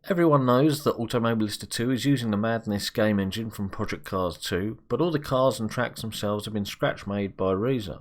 Everyone knows that Automobilista 2 is using the Madness game engine from Project Cars 2, but all the cars and tracks themselves have been scratch made by Reiza.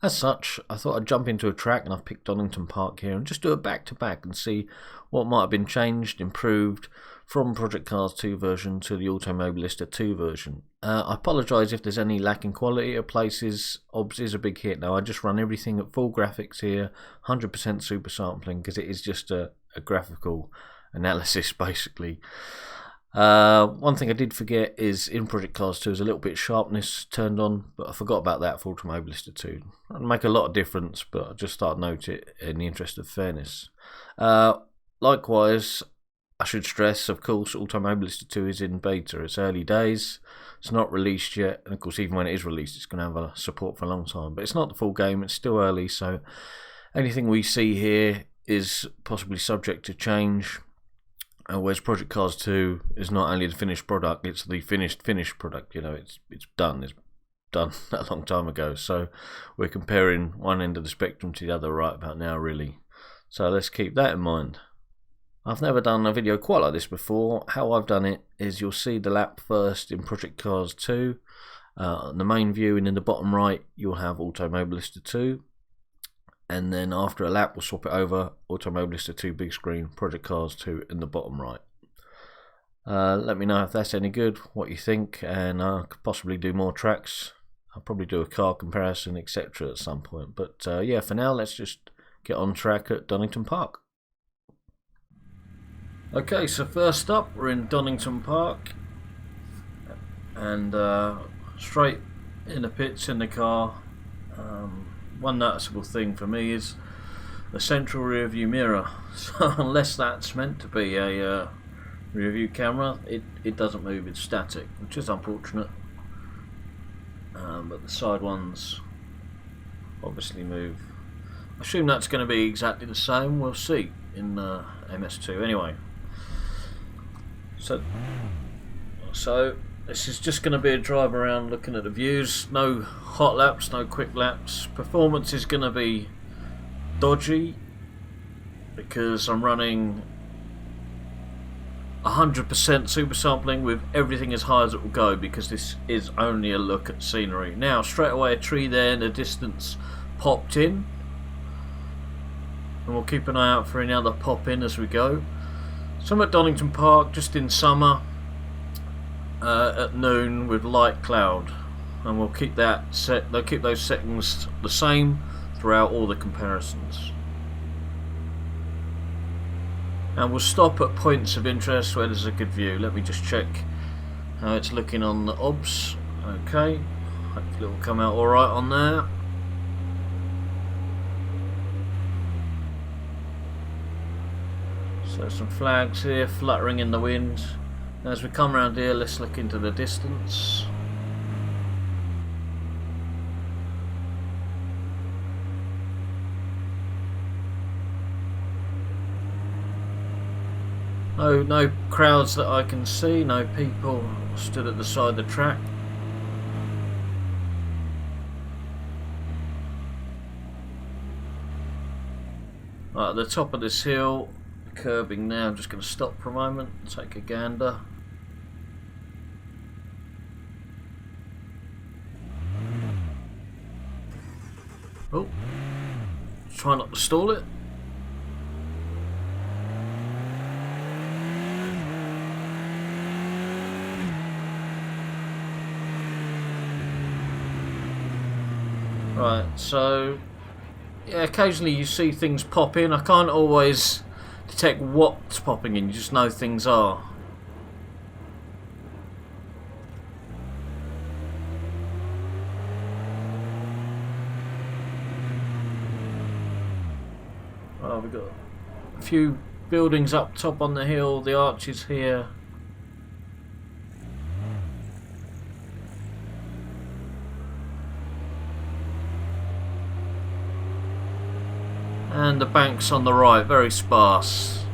As such, I thought I'd jump into a track, and I've picked Donnington Park here, and just do it back to back and see what might have been changed, improved from Project Cars 2 version to the Automobilista 2 version. I apologise if there's any lack in quality at places. OBS is a big hit now. I just run everything at full graphics here, 100% super sampling, because it is just a graphical analysis basically. One thing I did forget is in Project Cars 2 is a little bit sharpness turned on, but I forgot about that for Automobilista 2. It'll make a lot of difference, but I just thought I'd note it in the interest of fairness. Likewise, I should stress, of course, Automobilista 2 is in beta. It's early days, it's not released yet, and of course even when it is released it's going to have a support for a long time, but it's not the full game, it's still early, so anything we see here is possibly subject to change. Whereas Project Cars 2 is not only the finished product, it's the finished product. You know, it's done. It's done a long time ago. So we're comparing one end of the spectrum to the other right about now, really. So let's keep that in mind. I've never done a video quite like this before. How I've done it is you'll see the lap first in Project Cars 2. The main view, and in the bottom right you'll have Automobilista 2. And then after a lap we'll swap it over, Automobilista 2 big screen, Project Cars 2 in the bottom right. Let me know if that's any good, what you think, and I could possibly do more tracks. I'll probably do a car comparison, etc. at some point. But yeah, for now let's just get on track at Donnington Park. Okay, so first up we're in Donnington Park, and straight in the pits in the car. One noticeable thing for me is the central rear view mirror. So unless that's meant to be a rear view camera, it doesn't move, it's static, which is unfortunate. But the side ones obviously move. I assume that's going to be exactly the same, we'll see in MS2 anyway. So this is just going to be a drive around looking at the views, no hot laps, no quick laps. Performance is going to be dodgy because I'm running 100% super sampling with everything as high as it will go, because this is only a look at scenery. Now straight away a tree there in the distance popped in, and we'll keep an eye out for any other pop in as we go. So I'm at Donnington Park just in summer. At noon with light cloud, and we'll keep that set. They'll keep those settings the same throughout all the comparisons, and we'll stop at points of interest where there's a good view. Let me just check how it's looking on the OBS. Okay, hopefully it will come out alright on there. So some flags here fluttering in the wind. As we come around here, let's look into the distance. No crowds that I can see, no people stood at the side of the track. Right, at the top of this hill, curbing now, I'm just going to stop for a moment, take a gander. Oh, try not to stall it. Right, so yeah, occasionally you see things pop in. I can't always detect what's popping in, you just know things are. Oh, we've got a few buildings up top on the hill, the arches here. And the banks on the right, very sparse.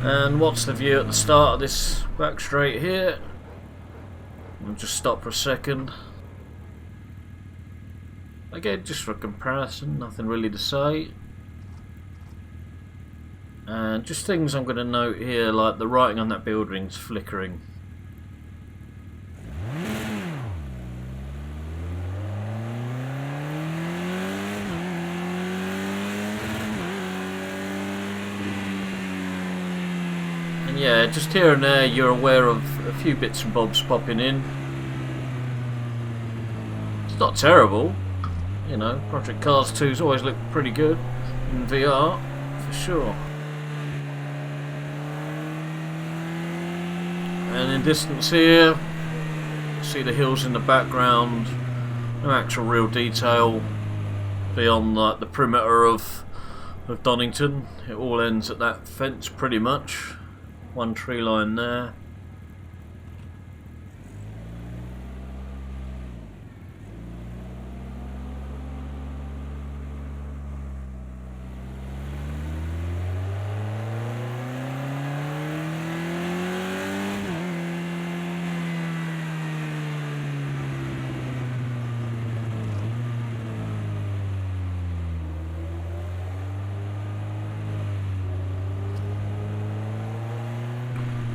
And what's the view at the start of this back straight here? I'll just stop for a second. Again, just for comparison, nothing really to say. And just things I'm going to note here, like the writing on that building's flickering. And yeah, just here and there you're aware of a few bits and bobs popping in. It's not terrible, you know. Project Cars 2's always looked pretty good in VR, for sure. And in distance here, see the hills in the background. No actual real detail beyond like the perimeter of Donnington. It all ends at that fence pretty much. One tree line there.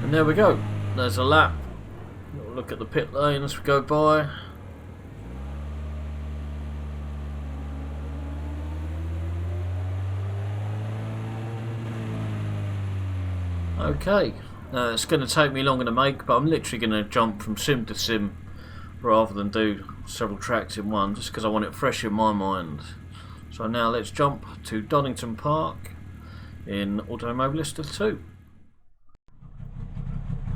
And there we go, there's a lap. Little look at the pit lane as we go by. Okay, now it's going to take me longer to make, but I'm literally going to jump from sim to sim rather than do several tracks in one, just because I want it fresh in my mind. So now let's jump to Donnington Park in Automobilista 2.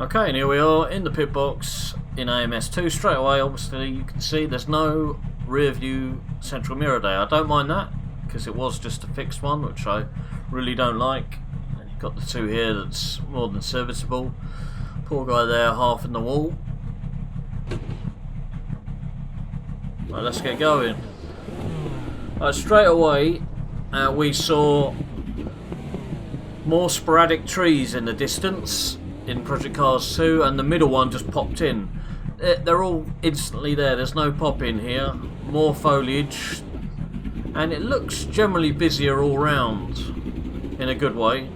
Okay, and here we are in the pit box in AMS2. Straight away, obviously, you can see there's no rear view central mirror there. I don't mind that, because it was just a fixed one, which I really don't like. And you've got the two here that's more than serviceable. Poor guy there, half in the wall. Right, let's get going. Right, straight away, we saw more sporadic trees in the distance in Project Cars 2, and the middle one just popped in. They're all instantly there, there's no pop in here. More foliage, and it looks generally busier all round in a good way.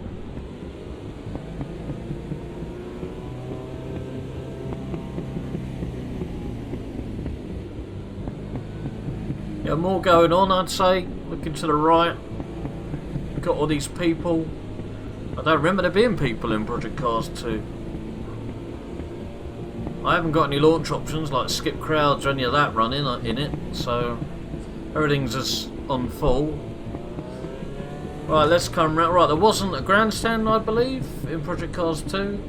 Yeah, more going on, I'd say. Looking to the right, got all these people. I don't remember there being people in Project Cars 2. I haven't got any launch options like skip crowds or any of that running in it, so everything's just on full. Right, let's come round. Right, there wasn't a grandstand, I believe, in Project Cars 2.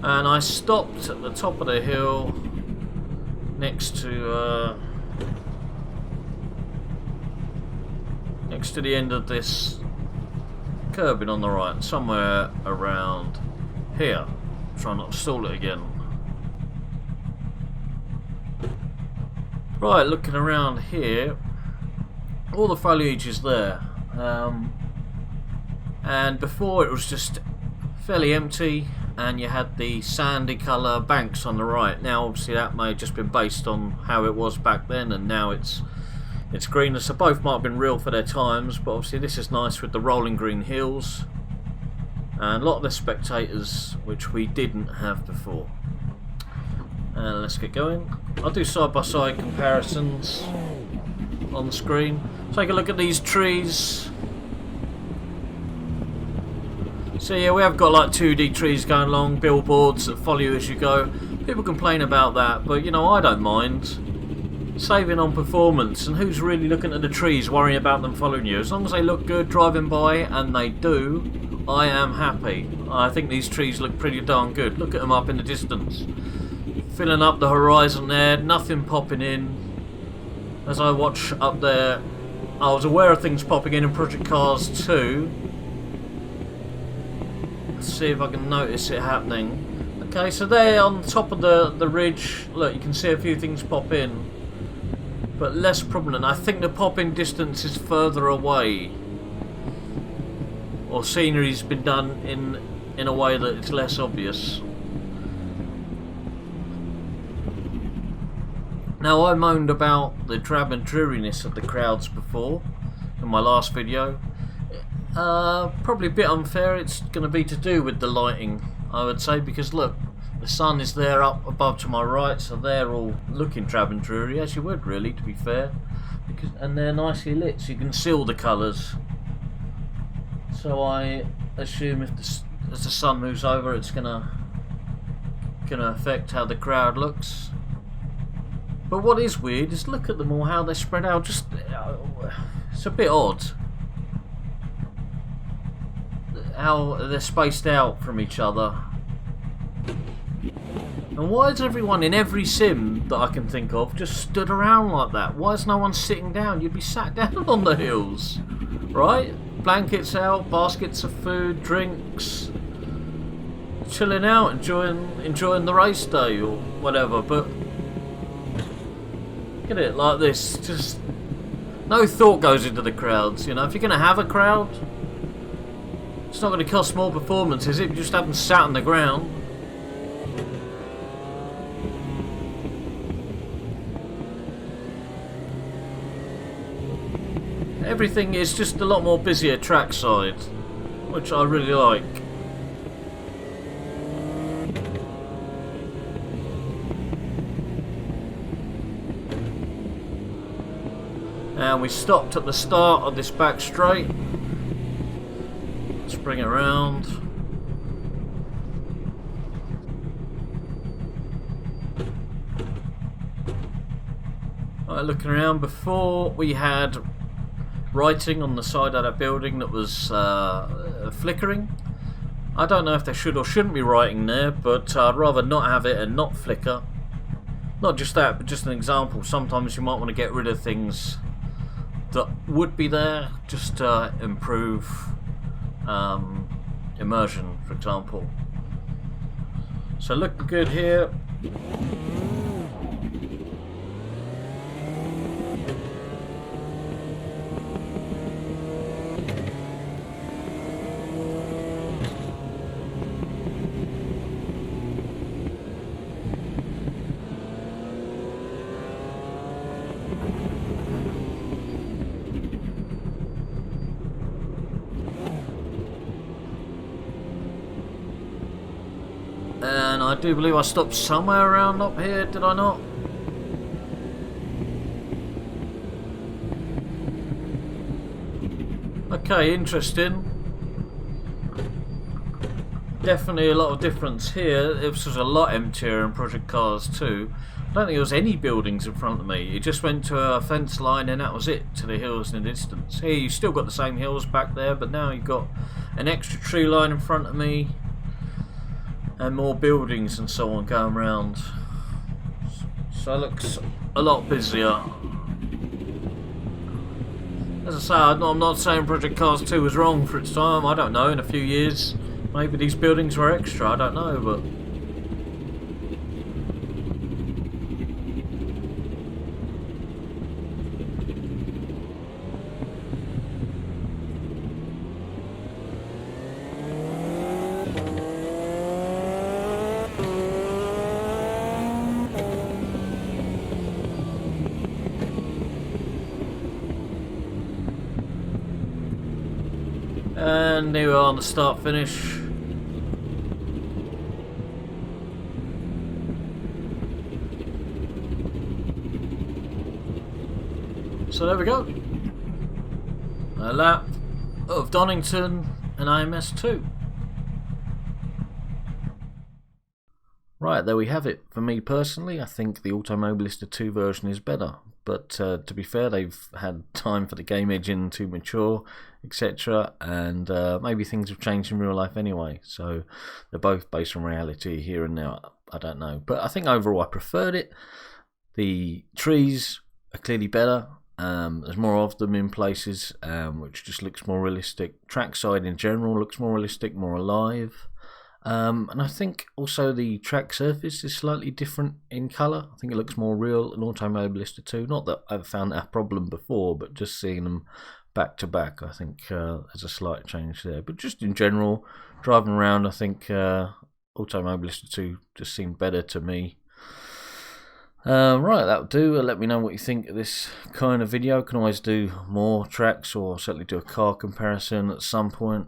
And I stopped at the top of the hill next to the end of this curbing on the right, somewhere around here. Try not to stall it again. Right, looking around here, all the foliage is there, and before it was just fairly empty, and you had the sandy colour banks on the right. Now obviously that may have just been based on how it was back then, and now it's greener, so both might have been real for their times, but obviously this is nice with the rolling green hills and a lot of the spectators, which we didn't have before. Let's get going. I'll do side-by-side comparisons on screen. Take a look at these trees. So yeah, we have got like 2D trees going along, billboards that follow you as you go. People complain about that, but you know, I don't mind. Saving on performance, and who's really looking at the trees worrying about them following you? As long as they look good driving by, and they do, I am happy. I think these trees look pretty darn good. Look at them up in the distance, filling up the horizon there, nothing popping in. As I watch up there, I was aware of things popping in Project Cars 2. Let's see if I can notice it happening. Okay, so there on top of the ridge, look, you can see a few things pop in, but less prominent. I think the pop-in distance is further away. or scenery's been done in a way that it's less obvious. Now, I moaned about the drab and dreariness of the crowds before in my last video. Probably a bit unfair. It's going to be to do with the lighting, I would say, because look, the sun is there up above to my right, so they're all looking drab and dreary, as you would really, to be fair, and they're nicely lit, so you can see all the colours. So I assume as the sun moves over, it's gonna affect how the crowd looks. But what is weird is look at them all, how they're spread out. Just it's a bit odd how they're spaced out from each other. And why is everyone in every sim that I can think of just stood around like that? Why is no one sitting down? You'd be sat down on the hills, right? Blankets out, baskets of food, drinks, chilling out, enjoying the race day or whatever. But look at it like this. Just no thought goes into the crowds. You know, if you're going to have a crowd, it's not going to cost more performance, is it? You just have them sat on the ground. Everything is just a lot more busier trackside, which I really like. And we stopped at the start of this back straight. Let's bring it around. Right, looking around, before we had writing on the side of that building that was flickering. I don't know if they should or shouldn't be writing there, but I'd rather not have it and not flicker. Not just that, but just an example. Sometimes you might want to get rid of things that would be there just to improve immersion, for example. So look good here. And I do believe I stopped somewhere around up here, did I not? Okay, interesting. Definitely a lot of difference here. This was a lot emptier in Project Cars 2. I don't think there was any buildings in front of me. It just went to a fence line and that was it, to the hills in the distance. Here you've still got the same hills back there, but now you've got an extra tree line in front of me. And more buildings and so on going around. So it looks a lot busier. As I say, I'm not saying Project Cars 2 was wrong for its time. I don't know, in a few years maybe these buildings were extra, I don't know, but and here we are on the start finish. So there we go. A lap of Donnington and IMS2. Right, there we have it. For me personally, I think the Automobilista 2 version is better. But to be fair, they've had time for the game engine to mature, etc. And maybe things have changed in real life anyway. So they're both based on reality here and now. I don't know. But I think overall I preferred it. The trees are clearly better. There's more of them in places, which just looks more realistic. Trackside in general looks more realistic, more alive. And I think also the track surface is slightly different in colour. I think it looks more real in Automobilista 2. Not that I've found that a problem before, but just seeing them back to back, I think there's a slight change there. But just in general, driving around, I think Automobilista 2 just seemed better to me. Right, that'll do. Let me know what you think of this kind of video. I can always do more tracks, or certainly do a car comparison at some point.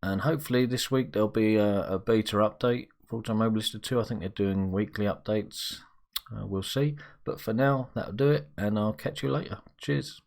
And hopefully this week there'll be a beta update for Automobilista 2. I think they're doing weekly updates. We'll see. But for now, that'll do it, and I'll catch you later. Cheers.